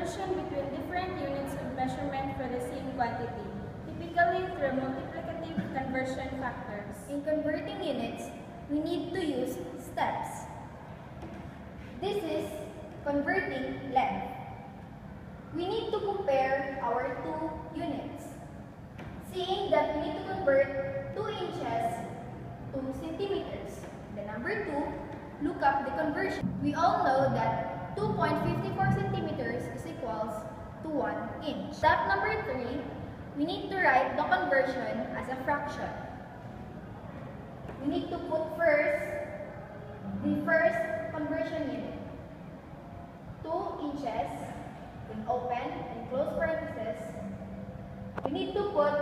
conversion between different units of measurement for the same quantity, typically through multiplicative conversion factors. In converting units, we need to use steps. This is converting length. We need to compare our two units. Seeing that we need to convert 2 inches to centimeters. The number 2, look up the conversion. We all know that 2.54 centimeters is equals to 1 inch. Step number 3, we need to write the conversion as a fraction. We need to put first the first conversion unit. 2 inches, then open and close parentheses. We need to put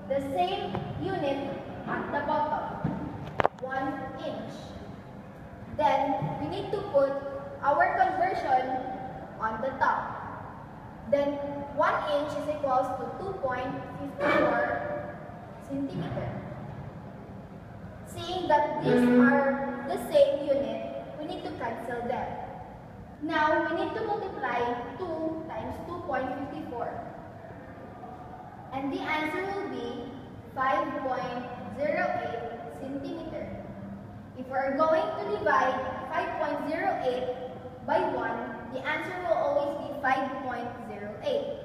the same unit at the bottom, 1 inch. Then we need to put our conversion on the top. Then 1 inch is equals to 2.54 centimeters. Seeing that these are the same unit, we need to cancel them. Now, we need to multiply 2 times 2.54. And the answer will be 5.08 centimeters. If we are going to divide 5.08 by 1, the answer will always be 5.08.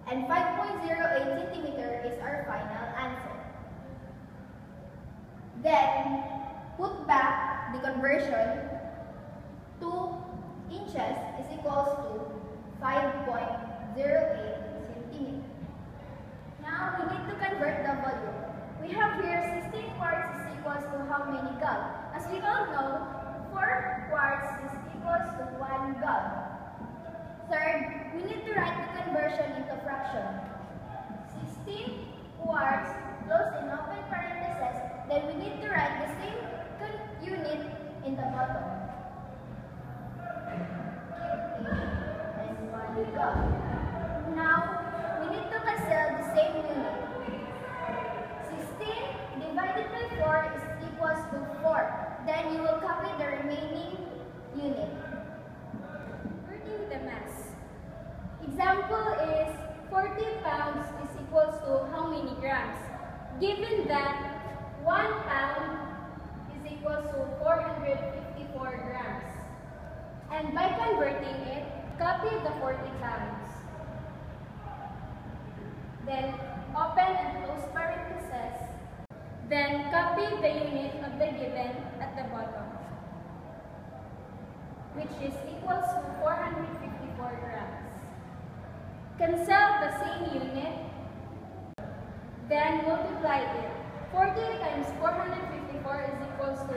And 5.08 centimeters is our final answer. Then, put back the conversion. 2 inches is equals to 5.08 centimeters. Now, we need to convert the volume. We have here 16 quarts is equals to how many gallons? As we all know, 4 quarts is equals to 1 gallon. Third, we need to write the conversion into fraction. 16 quarts, close and open parentheses, then we need to write the same unit in the bottom. Now, we need to cancel the same unit. 16 divided by 4 is equals to 4. Then you will copy the remaining unit. Converting the mass. Example is 40 pounds is equals to how many grams? Given that 1 pound is equals to 454 grams. And by converting it, copy the 40 pounds. Then open and close parentheses. Then copy the unit of the given at the bottom, which is equals to 454 grams. Cancel the same unit, then multiply it. 40 times 454 is equals to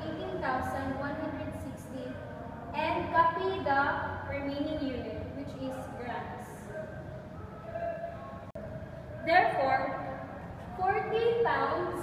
18,160, and copy the remaining unit, which is grams. Therefore, 40 pounds